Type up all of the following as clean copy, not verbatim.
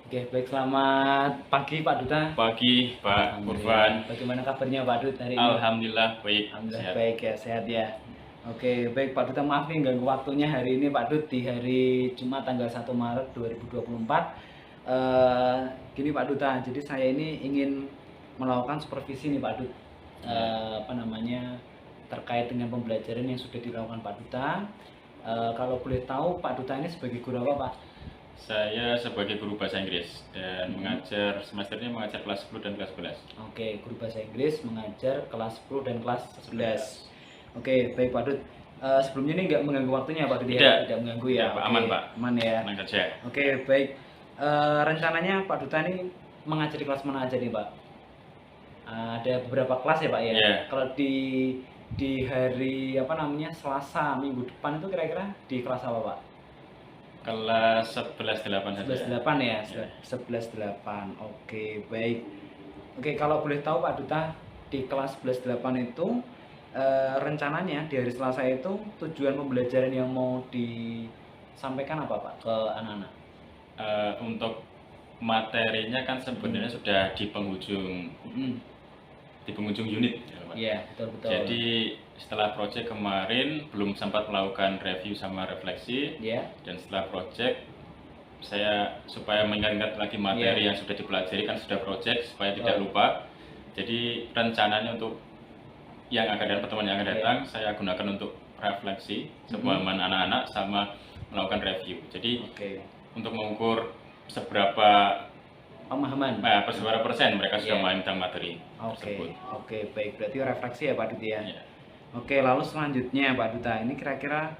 Oke, baik, selamat pagi Pak Duta. Pagi Pak Kurvan. Bagaimana kabarnya Pak Dut hari ini? Alhamdulillah baik. Alhamdulillah Sehat. baik ya, sehat ya. Oke, baik Pak Duta, maaf nih ganggu waktunya hari ini Pak Dut di hari Jumat tanggal 1 Maret 2024. Gini Pak Duta, jadi saya ini ingin melakukan supervisi nih Pak Dut. Terkait dengan pembelajaran yang sudah dilakukan Pak Duta. Kalau boleh tahu Pak Duta ini sebagai guru apa Pak? Saya sebagai guru bahasa Inggris dan semesternya mengajar kelas 10 dan kelas 11. Oke, guru bahasa Inggris mengajar kelas 10 dan kelas 11. Oke, baik Pak Dut. Sebelumnya ini nggak mengganggu waktunya Pak Dut ya? Tidak mengganggu ya? Tidak, Pak. Oke, Aman Pak. Aman ya? Tenang saja. Oke, baik. Rencananya Pak Duta ini mengajar di kelas mana aja nih Pak? Ada beberapa kelas ya Pak ya? Iya. Kalau di hari Selasa minggu depan itu kira-kira di kelas apa Pak? Kelas 11-8 saja. 11-8 ya? Iya. 11-8. Oke, baik. Oke, kalau boleh tahu Pak Duta, di kelas 11-8 itu rencananya di hari Selasa itu tujuan pembelajaran yang mau disampaikan apa Pak ke anak-anak? Untuk materinya kan sebenarnya sudah di penghujung unit ya, Pak. Iya, betul. Jadi setelah proyek kemarin belum sempat melakukan review sama refleksi. Iya. Dan setelah proyek saya supaya mengingat lagi materi yang sudah dipelajari, kan sudah proyek supaya tidak lupa. Jadi rencananya untuk yang akan datang, pertemuan yang akan datang, saya gunakan untuk refleksi semua anak-anak sama melakukan review. Jadi untuk mengukur seberapa pemahaman, seberapa persen mereka sudah memahami tentang materi tersebut. Oke, baik. Berarti refleksi ya Pak Duta ya. Iya. Oke, lalu selanjutnya Pak Duta, ini kira-kira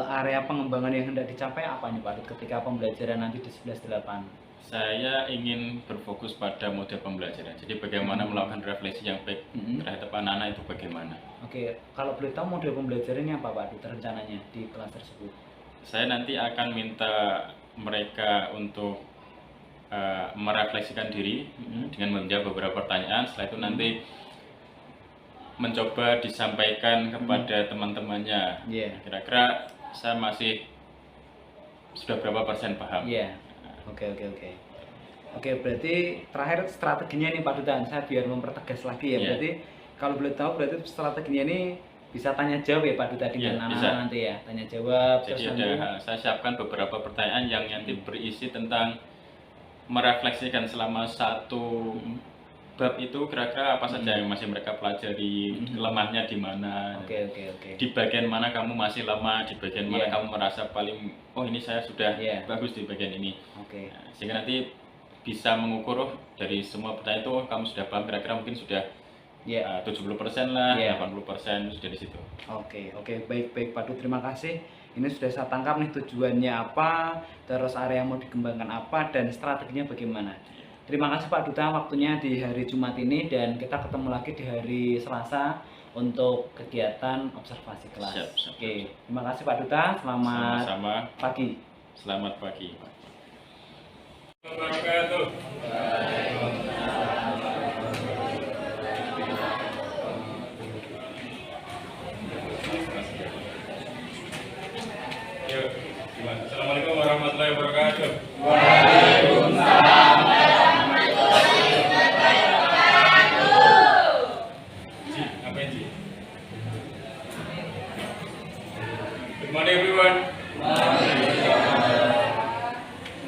area pengembangan yang hendak dicapai apa nih Pak Dut ketika pembelajaran nanti di 11-8? Saya ingin berfokus pada model pembelajaran. Jadi bagaimana melakukan refleksi yang baik terhadap anak-anak itu bagaimana. Oke, kalau boleh tahu model pembelajarannya apa Pak Dut rencananya di kelas tersebut? Saya nanti akan minta mereka untuk merefleksikan diri dengan menjawab beberapa pertanyaan. Setelah itu nanti mencoba disampaikan kepada teman-temannya. Kira-kira saya masih sudah berapa persen paham. Oke, berarti terakhir strateginya nih Pak Duta, saya biar mempertegas lagi ya. Berarti kalau boleh tahu berarti strateginya ini bisa tanya jawab ya Pak Duta dengan anak-anak nanti ya, tanya jawab. Jadi saya siapkan beberapa pertanyaan yang nanti berisi tentang merefleksikan selama satu bab itu kira-kira apa saja yang masih mereka pelajari, lemahnya di mana. Di bagian mana kamu masih lemah, di bagian mana kamu merasa paling ini saya sudah bagus di bagian ini. Nah, sehingga nanti bisa mengukur dari semua pertanyaan itu kamu sudah paham, kira-kira mungkin sudah 70% lah, 80% sudah di situ. Oke, baik Pak Dut, terima kasih. Ini sudah saya tangkap nih tujuannya apa, terus area yang mau dikembangkan apa, dan strateginya bagaimana. Terima kasih Pak Duta waktunya di hari Jumat ini, dan kita ketemu lagi di hari Selasa untuk kegiatan observasi kelas. Siap. Terima kasih Pak Duta, selamat pagi. Selamat pagi. Assalamualaikum warahmatullahi wabarakatuh. Waalaikumsalam warahmatullahi wabarakatuh. Ji, ngapain Ji? Good morning everyone.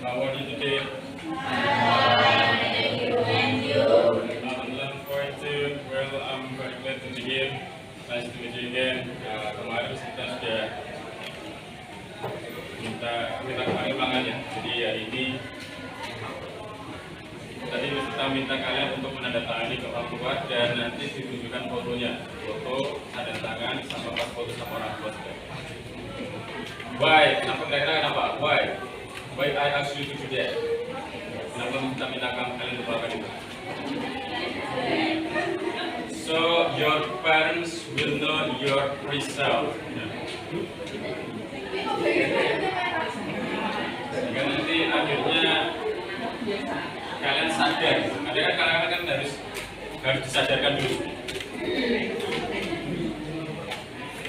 How are you today? Alhamdulillah, fine too. Well, I'm very glad to be here. Nice to meet you again. Kemarin kita sudah minta ulangan ya. Jadi hari ini tadi kita minta kalian untuk menandatangani ke orang tua dan nanti ditunjukkan fotonya, foto tanda tangan sama pas foto sama orang tua. Why? Kenapa? Why I ask you to do that? Kenapa kita minta kalian untuk melakukan itu? So your parents will know your result. Sehingga nanti akhirnya kalian sadar. Ada kan kadang-kadang kan harus disadarkan dulu.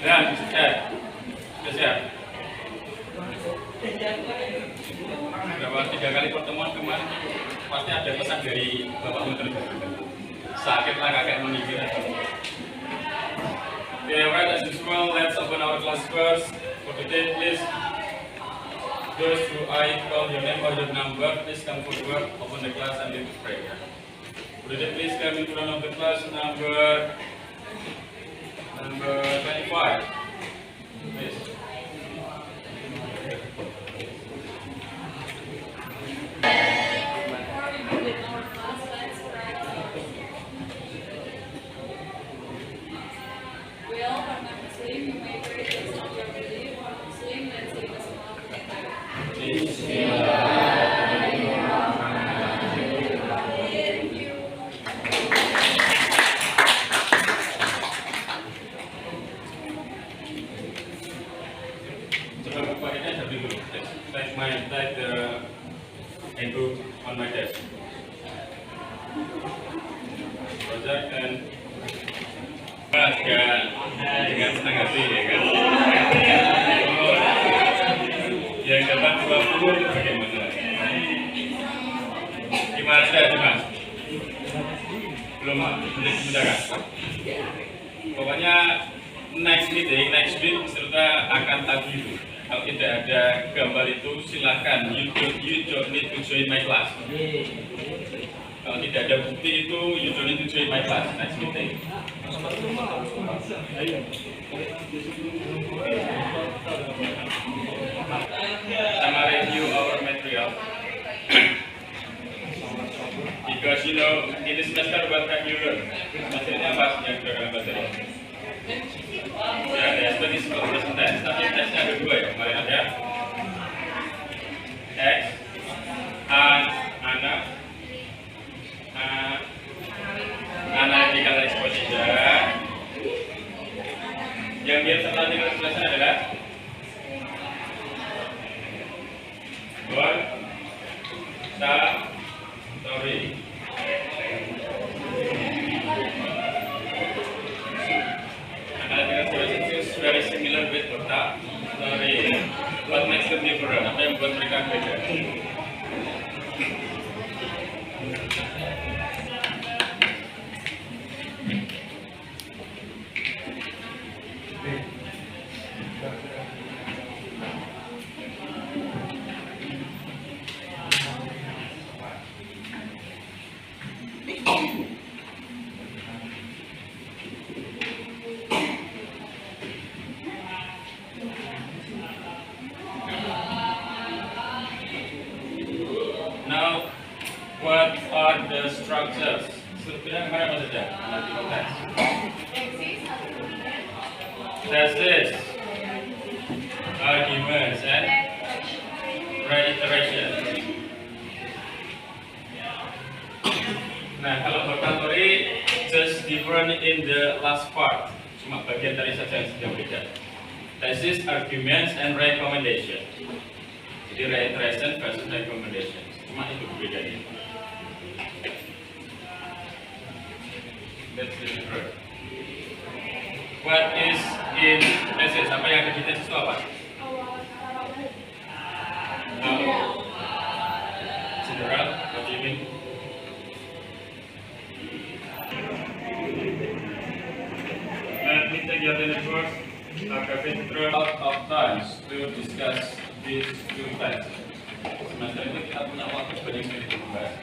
Nah, sudah siap. Berapa bahwa 3 kali pertemuan kemarin pasti ada pesan dari Bapak Menteri. Sakitlah kakek memikir. Okay, alright, as usual, let's open our class first. For today, please, those who I call your name or your number, please come forward, open the class and lead the prayer. For today, please come in front of the class number 25. Please. Take the handbook on my desk. Project and dengan senang hati ya kan. Yang dapat 20 bagaimana? Gimana sudah Mas? Belum mendarat. Pokoknya next meeting, next week peserta akan tagih itu. Kalau tidak ada gambar itu silakan you don't need to join my class. Kalau tidak ada bukti itu you don't need to join my class next meeting. Sama review our material. Because you know in this semester what can you learn? Materialnya apa yang sudah materi? Ya, ada sebagai sebuah tes, tapi tesnya ada 2 ya, kemarin ada X, analytical exposition. Yang dia analytical exposition adalah story. Very similar with Bota, story. What makes them different? Apa yang membuat mereka beda? Now, what are the structures? Strukturnya kemana Mas Eda? Analytical test. Thesis, arguments, and reiteration. Nah, kalau vocabulary just different in the last part. Cuma bagian dari saja yang sedang beda. Thesis, arguments, and recommendation. Jadi reiteration versus recommendation. Cuma itu bedanya. That's the difference. What is in thesis? Apa yang ada di thesis itu apa? General, what do you mean? Let me take your attention first. I've been through a lot of times to discuss these 2 facts. Semester ini kita punya waktu banyak sekali untuk membahas.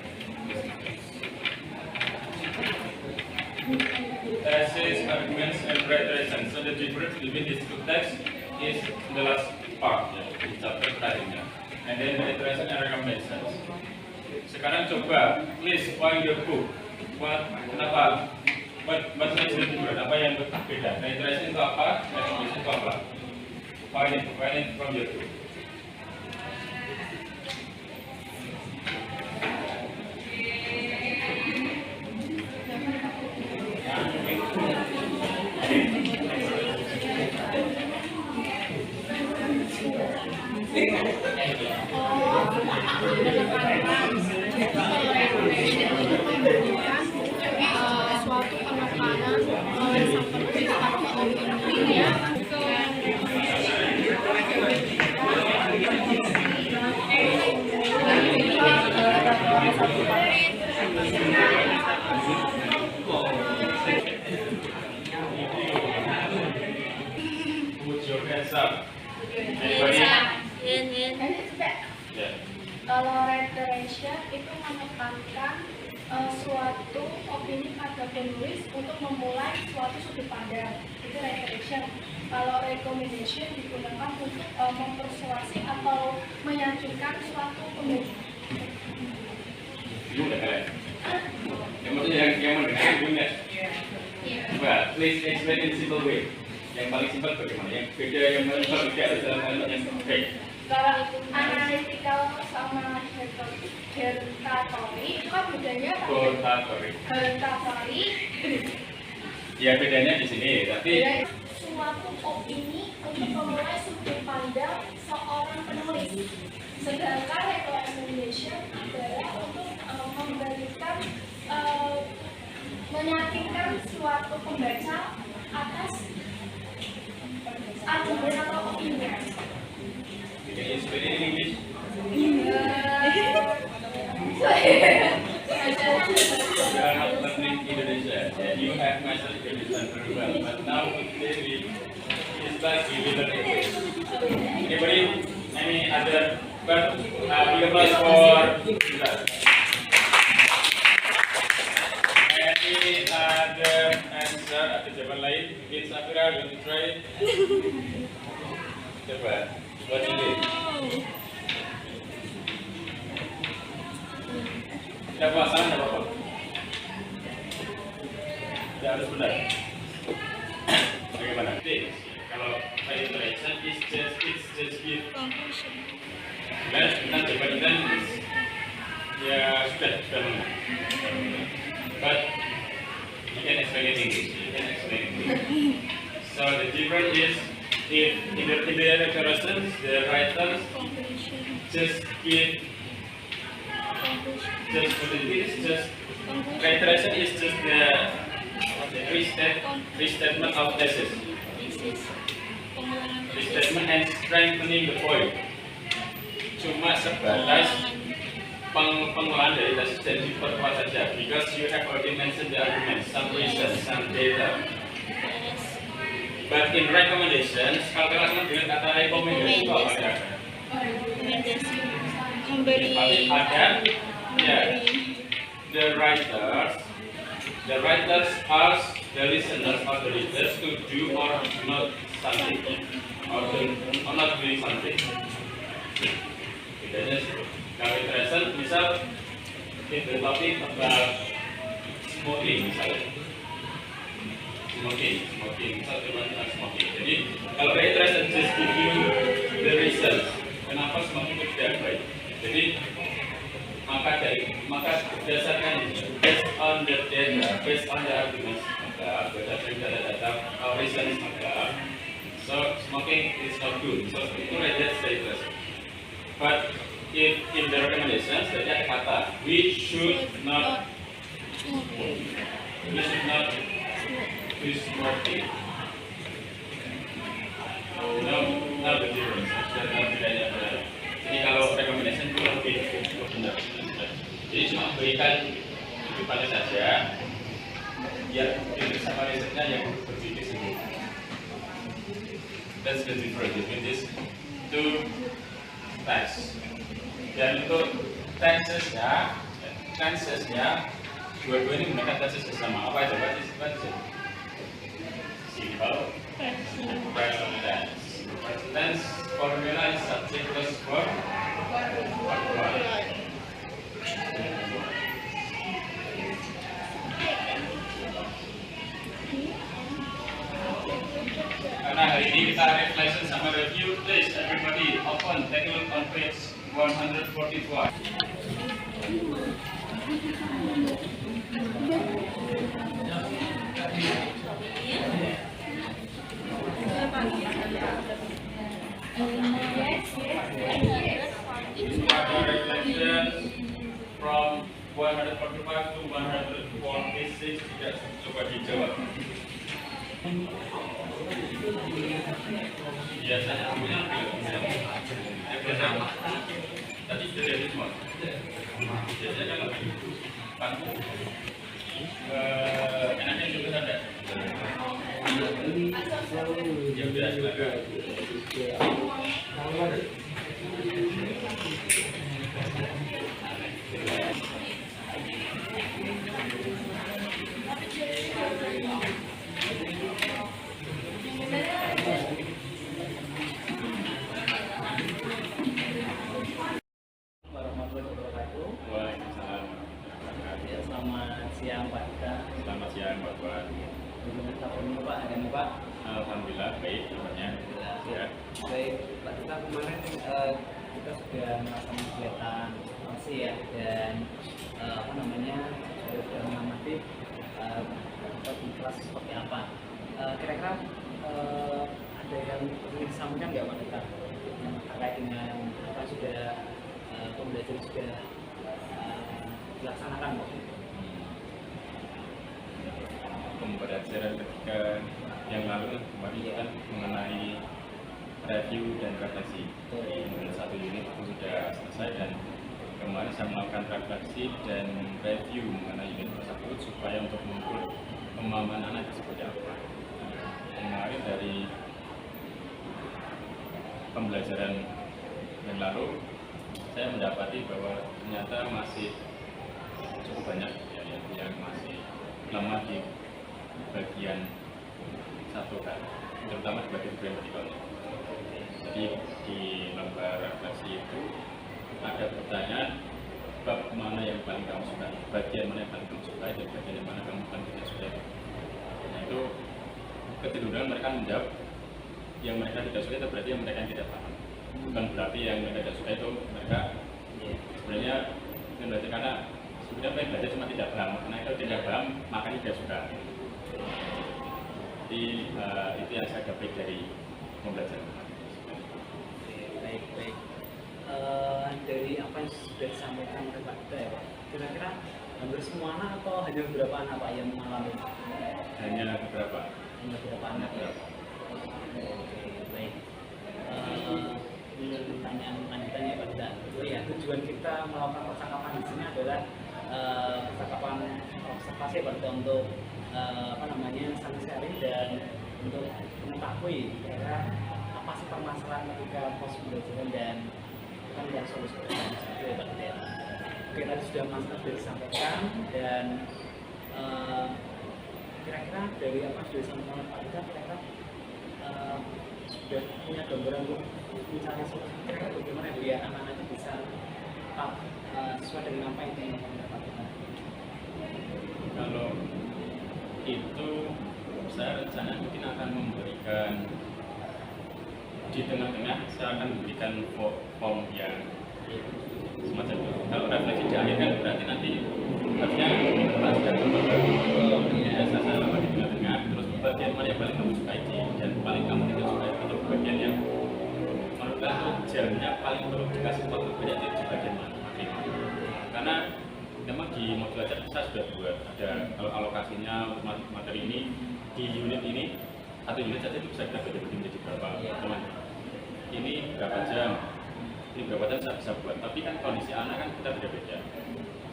Thesis, arguments, and reiteration. So the difference between these 2 texts is the last part, ya, di chapter terakhirnya. And then reiteration and recommendations. Sekarang coba, please find your book. Kenapa? What makes the difference? Apa yang berbeda? Reiteration itu apa? Recommendation itu apa? Find it from your book. Suatu penekanan seperti intinya Kalau reiteration itu menekankan suatu opini pada penulis untuk memulai suatu sudut pandang, itu reiteration. Kalau recommendation digunakan untuk mempersuasi atau meyakinkan suatu pembaca. Gimana kalian? Yang maksudnya yang mendengar gimana? Coba, please explain in simple way. Yang paling simpel bagaimana? Yang beda, yang berbeda dalam kalimat yang baik. Kalau analytical sama hertatori itu kan bedanya hertatori. Ya bedanya di sini, tapi Suatu opini untuk memulai sudut pandang seorang penulis. Sedangkan recommendation adalah untuk memberikan meyakinkan suatu pembaca atas argumen atau opini. can you speak in English? You are not learning Indonesia. Yeah, you have mastered Indonesian very well, but now today it's like we will learn English. Anybody? Any other? But big applause for Gila. Any other answer atau jawaban lain? Mungkin Safira, you want to try? Coba, buat ini. Tidak puasa, tidak apa-apa. Tidak harus benar. Bagaimana? Kalau reiteration it's just give. Dan kita jabatan ya sudah benar. But you can explain it in English. You can explain it. So the difference is if in the reiterations the writers just give. Just reiteration is just the restatement of thesis. Restatement and strengthening the point. Cuma sebatas pengulangan dari tesis dan diperkuat saja. Because you have already mentioned the arguments, some reasons, some data. But in recommendations, kalau kita langsung dengan kata rekomendasi itu apa ya? Memberi ada ya, the writers ask the listeners or the readers to do or not something or not doing something. Bedanya kalau interested, misal in the topic about smoking misalnya, misal tentang smoking. Jadi kalau interested just give you the reasons kenapa smoking itu tidak baik. Jadi maka berdasarkan based on the data, based on the arguments, maka berdasarkan data-data reasons maka so smoking is not good. So itu that's the interest. But if in the recommendations ada kata we should not do smoking. No the difference. Ada bedanya. Jadi kalau recommendation itu lebih benar. Jadi cuma berikan rujukannya saja, biar sama risetnya yang berpikir sendiri. That's the difference between these two texts. Dan untuk tenses-nya dua-dua ini menggunakan tenses sama apa aja? What is it? Simple, present tense. Tense formula is subject plus verb. Karena hari ini kita reflection sama review, please everybody open, take a look on page 144. From 145 to 146 tidak coba dijawab. Biasanya punya bersama. Tadi sudah jadi semua. Biasanya kan lebih pangku. Enaknya juga ada. Ya udah silakan. Ini Pak, hari ini Pak. Alhamdulillah baik kabarnya. Ya. Baik, Pak Duta, kemarin kita sudah melakukan kegiatan masih ya, dan apa namanya sudah mengamati di kelas seperti apa. Kira-kira ada yang perlu disampaikan nggak Pak Duta yang terkait dengan apa sudah pembelajaran sudah dilaksanakan Pak? Pembelajaran ketika yang lalu kemarin kan mengenai review dan refleksi. Jadi modul 1 unit itu sudah selesai dan kemarin saya melakukan refleksi dan review mengenai unit tersebut supaya untuk mengukur pemahaman anak seperti apa. Kemarin dari pembelajaran yang lalu saya mendapati bahwa ternyata masih cukup banyak ya, yang masih lemah di bagian satu kan, terutama di bagian gramatikalnya. Jadi di lembar refleksi itu ada pertanyaan bab mana yang paling kamu suka, bagian mana yang paling kamu suka, dan bagian yang mana kamu paling tidak suka. Nah itu kecenderungan mereka menjawab yang mereka tidak suka itu berarti yang mereka tidak paham. Bukan berarti yang mereka tidak suka itu mereka sebenarnya berarti karena sebenarnya mereka belajar cuma tidak paham, karena kalau tidak paham makanya tidak suka. Jadi itu yang saya dapat dari pembelajaran. Baik. Dari apa yang sudah disampaikan oleh Pak Duta ya Pak, kira-kira hampir semua anak atau hanya beberapa anak Pak yang mengalami? Hanya beberapa. Hanya beberapa anak ya. Baik. Ini pertanyaan lanjutannya Pak Duta. Ya, tujuan kita melakukan percakapan di sini adalah percakapan observasi Pak Duta untuk apa namanya saling sharing dan untuk mengetahui kira-kira apa sih permasalahan ketika pos pembelajaran dan kan yang solusi seperti itu ya Pak Duta. Oke, tadi sudah Mas sudah disampaikan dan kira-kira dari apa sudah disampaikan oleh Pak Duta, kira-kira sudah punya gambaran untuk mencari solusi kira-kira bagaimana biar anak-anak itu bisa sesuai dengan apa yang ingin dapatkan. Kalau itu saya rencana mungkin akan memberikan di tengah-tengah saya akan memberikan form yang semacam itu. Kalau refleksi di akhir kan berarti nanti harusnya kita sudah saya lama di tengah-tengah terus bagian mana yang paling kamu sukai dan paling kamu tidak sukai atau bagian yang menurut kamu jamnya paling perlu dikasih waktu banyak itu di bagian mana. Karena memang di modul ajar saya sudah buat ada kalau alokasinya untuk materi ini di unit ini satu unit saja itu bisa kita bagi menjadi berapa teman. Ini berapa jam, ini berapa jam saya bisa buat. Tapi kan kondisi anak kan kita beda-beda.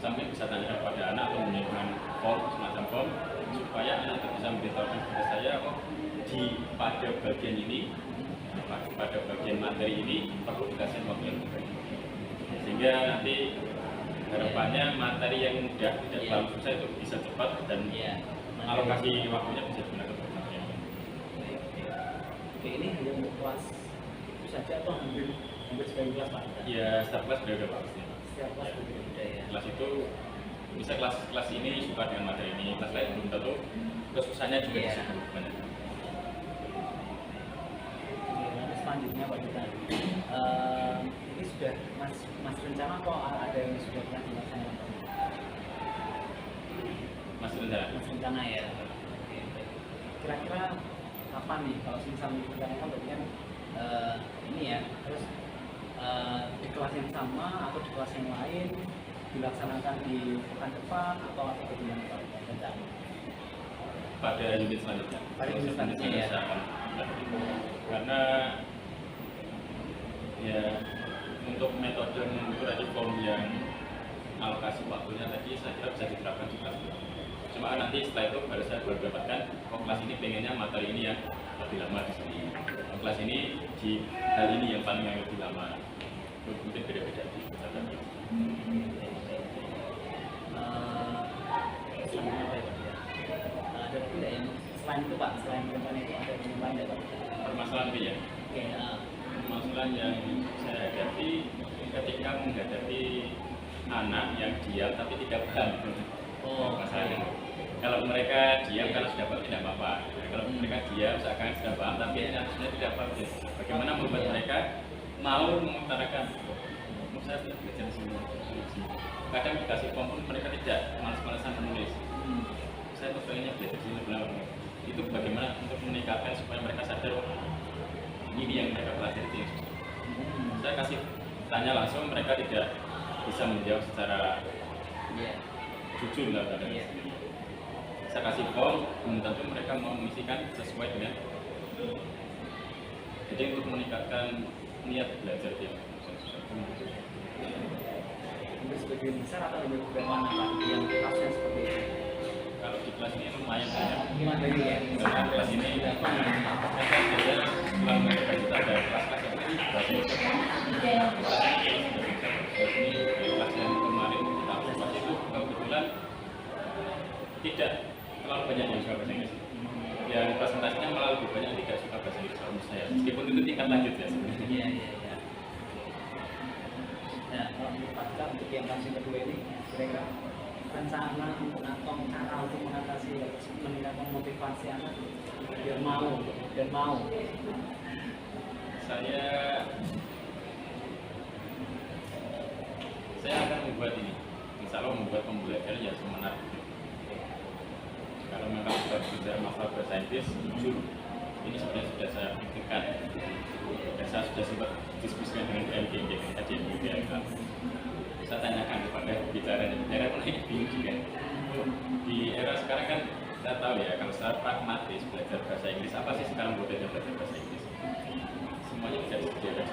Sampai bisa tanya kepada anak atau menyiapkan form semacam form supaya anak itu bisa memberitahukan kepada saya pada bagian ini, pada bagian materi ini perlu dikasih waktu yang lebih. Sehingga nanti harapannya materi yang mudah tidak terlalu susah itu bisa cepat dan alokasi waktunya bisa digunakan untuk materi. Oke, ini hanya untuk kelas itu saja atau hampir sebagian kelas Pak? Ya, setiap kelas berbeda pasti. Setiap kelas berbeda ya. Kelas itu bisa kelas ini suka dengan materi ini, kelas lain belum tentu. Kesusahnya juga di situ banyak. Oke, selanjutnya Pak Duta, ini sudah mas rencana kok ada yang sudah pernah dilaksanakan? Mas rencana ya. Oke, baik. Kira-kira kapan nih kalau misalnya direncanakan berarti kan ini ya terus di kelas yang sama atau di kelas yang lain dilaksanakan di pekan depan atau bagaimana Pak Duta? Pada unit selanjutnya. Pada unit selanjutnya ya. Karena ya untuk metode mengukur tadi form yang alokasi waktunya tadi saya kira bisa diterapkan di kelas. Cuma nanti setelah itu baru saya dapatkan kelas ini pengennya materi ini yang lebih lama di sini. Kelas ini di hal ini yang paling lebih lama. Mungkin beda-beda di tadi. Ada tidak yang selain itu Pak, selain rencana itu ada yang lain ya Pak? Permasalahan itu ya? Oke, permasalahan yang saya hadapi ketika menghadapi anak yang diam tapi tidak paham. Oh, masalahnya. Kalau mereka diam karena sudah paham tidak apa-apa. Kalau mereka diam seakan sudah paham tapi sebenarnya tidak paham. Bagaimana membuat mereka mau mengutarakan? Saya sudah belajar semua. Kadang dikasih form pun mereka tidak malas-malasan menulis. Saya pengennya belajar sini belakang. Itu bagaimana untuk meningkatkan supaya mereka sadar ini yang mereka pelajari. Saya kasih tanya langsung, mereka tidak bisa menjawab secara jujur lah kadang. Saya kasih form, tentu mereka mau mengisikan sesuai dengan. Jadi untuk meningkatkan niat belajar dia. Sebagian besar atau lebih berapa anak yang kasusnya seperti itu? Kalau di kelas ini lumayan banyak. Gimana ya? Dalam kelas ini setelah mereka kita ada kelas-kelas yang ini bahasa Indonesia. Ini kelas yang kemarin kita observasi itu kebetulan tidak terlalu banyak yang suka bahasa Inggris. Yang presentasinya malah lebih banyak yang tidak suka bahasa Inggris menurut saya. Meskipun itu tingkat lanjut ya sebenarnya. Iya. Nah, kalau Pak untuk yang fase kedua ini, kira-kira rencana atau cara untuk mengatasi meningkatkan motivasi anak biar mau dan mau. Saya akan membuat ini. Insya Allah membuat pembelajaran yang semenarik. Kalau memang kita bicara masalah bahasa Inggris, jujur ini sebenarnya sudah saya pikirkan. Dan saya sudah sempat diskusikan dengan PMG tadi yang saya tanyakan kepada bicara mulai bingung juga. Di era sekarang kan kita tahu ya, kalau secara pragmatis belajar bahasa Inggris, apa sih sekarang bedanya belajar bahasa Inggris? Semuanya bisa disediakan.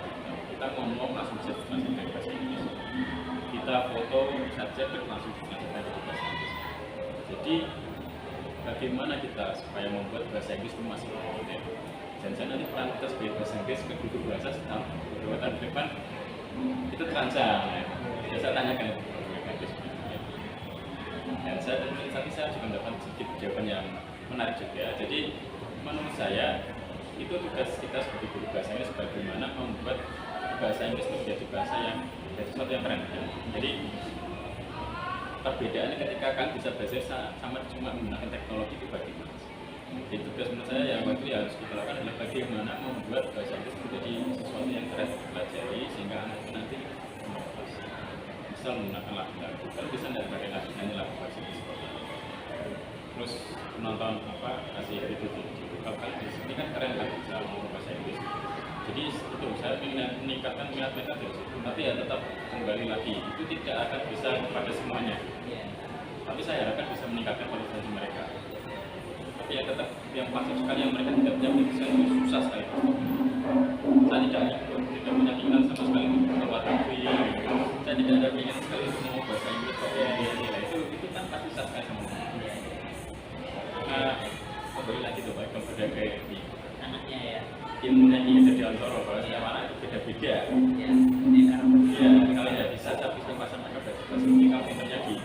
Kita ngomong langsung bisa translate dari bahasa Inggris. Kita foto saja langsung translate dari bahasa Inggris. Jadi bagaimana kita supaya membuat bahasa Inggris itu masih modern? Dan saya nanti peran kita sebagai bahasa Inggris ke guru bahasa setahun 2 tahun depan itu terancam ya. Saya tanyakan itu dan saya tapi saya juga mendapat sedikit jawaban yang menarik juga. Jadi menurut saya itu tugas kita sebagai guru bahasa Inggris bagaimana membuat bahasa Inggris itu menjadi bahasa yang menjadi sesuatu yang keren ya. Jadi perbedaannya ketika kan bisa belajar sama cuma menggunakan teknologi itu bagaimana. Jadi tugas menurut saya yang waktu harus kita lakukan adalah bagaimana membuat bahasa Inggris menjadi sesuatu yang keren dipelajari sehingga anak itu nanti bisa menggunakan lagu-lagu. Kalau bisa tidak pakai lagu, hanya lagu bahasa Inggris. Terus menonton kasih video di YouTube. Kalau di sini kan keren kan bisa ngomong bahasa Inggris. Jadi itu saya meningkatkan minat mereka dari situ. Tapi ya tetap kembali lagi itu tidak akan bisa pada semuanya. Tapi saya harapkan bisa meningkatkan kualitas mereka. Tapi ya tetap yang pasif sekali yang mereka tidak punya bisa susah sekali. Saya tidak punya keinginan sama sekali untuk membuat review. Saya tidak ada keinginan sekali untuk ngomong bahasa Inggris pakai nilai itu kan pasti susah sekali sama saya. Kembali lagi tuh baik kepada kayak ini Anaknya ya. ilmunya ingin jadi antoro kalau setiap anak itu beda-beda. Ya, ini karena Kalau tidak bisa saya bisa bahasa mereka bahasa ini kamu pinternya di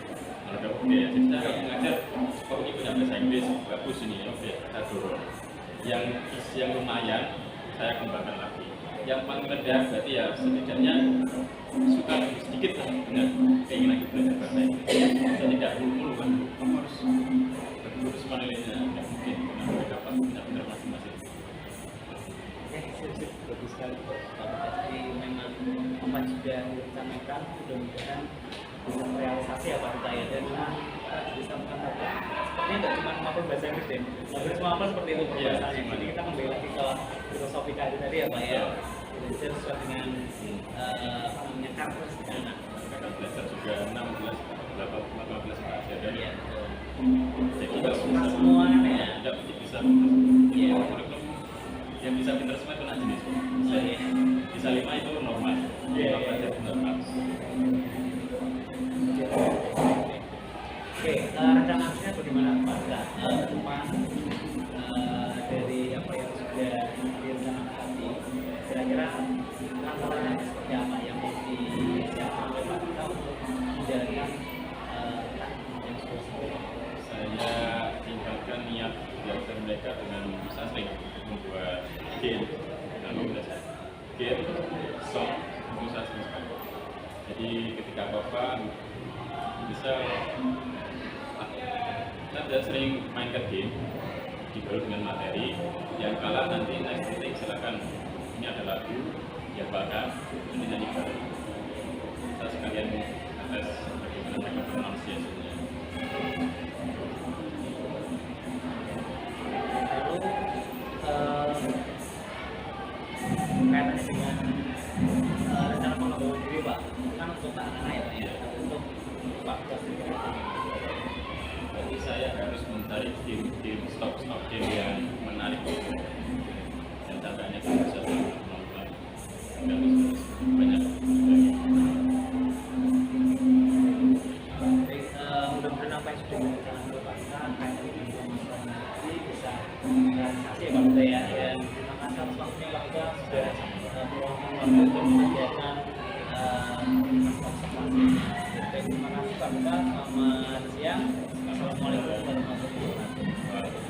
ada budaya. Jadi saya harus mengajar kalau ini punya bahasa Inggris bagus ini oke saya dorong. Yang lumayan saya kembangkan lagi. Yang paling rendah berarti ya setidaknya suka sedikit lah dengan keinginan kita belajar bahasa Inggris. Saya tidak mulu kan harus betul semua nilainya tidak mungkin karena mereka pasti benar-benar masing-masing. Bagus sekali tapi memang apa juga direncanakan mudah-mudahan bisa merealisasi apa saya dan memang bisa mengatakan sepertinya tidak cuma kemampuan bahasa Inggris deh hampir semua apa seperti itu pembahasannya jadi kita kembali lagi ke filosofi tadi ya Pak ya belajar sesuai dengan apa namanya karakteristik anak Mereka belajar juga 16, 18 saja dan ya jadi kalau suka semua kan ya tidak bisa iya yang bisa pintar semua itu jenis iya bisa 5 itu normal Iya. belajar normal. Oke, rencana aksinya bagaimana Pak? Ke depan dari apa yang sudah direncanakan tadi, kira-kira langkah-langkah seperti apa yang mau disiapkan oleh Pak kita untuk menjalankan yang sudah sampai? Saya tingkatkan niat belajar mereka dengan saya sering membuat game lalu belajar game song itu saya sering sekali. Jadi ketika apa bisa Kita sudah sering main ke game, diberi dengan materi, yang kalah nanti next titik silakan. Ini ada lagu, ya bahkan ini nyanyi bareng. Kita sekalian tes bagaimana mereka pronunciation-nya. Lalu kaitannya dengan rencana pengembangan diri Pak, kan untuk anak-anak ya, untuk Pak Jadi saya harus mencari tim stop game yang menarik dan caranya kan bisa melakukan banyak. mudah-mudahan apa yang sudah dilakukan oleh Pak Ika kaitannya dengan masalah nanti bisa realisasi ya Pak Duta ya. Dan terima kasih atas waktunya Pak Ika sudah meluangkan waktu untuk menyediakan observasi. Dan terima kasih Pak Duta, selamat siang. Assalamualaikum warahmatullahi wabarakatuh.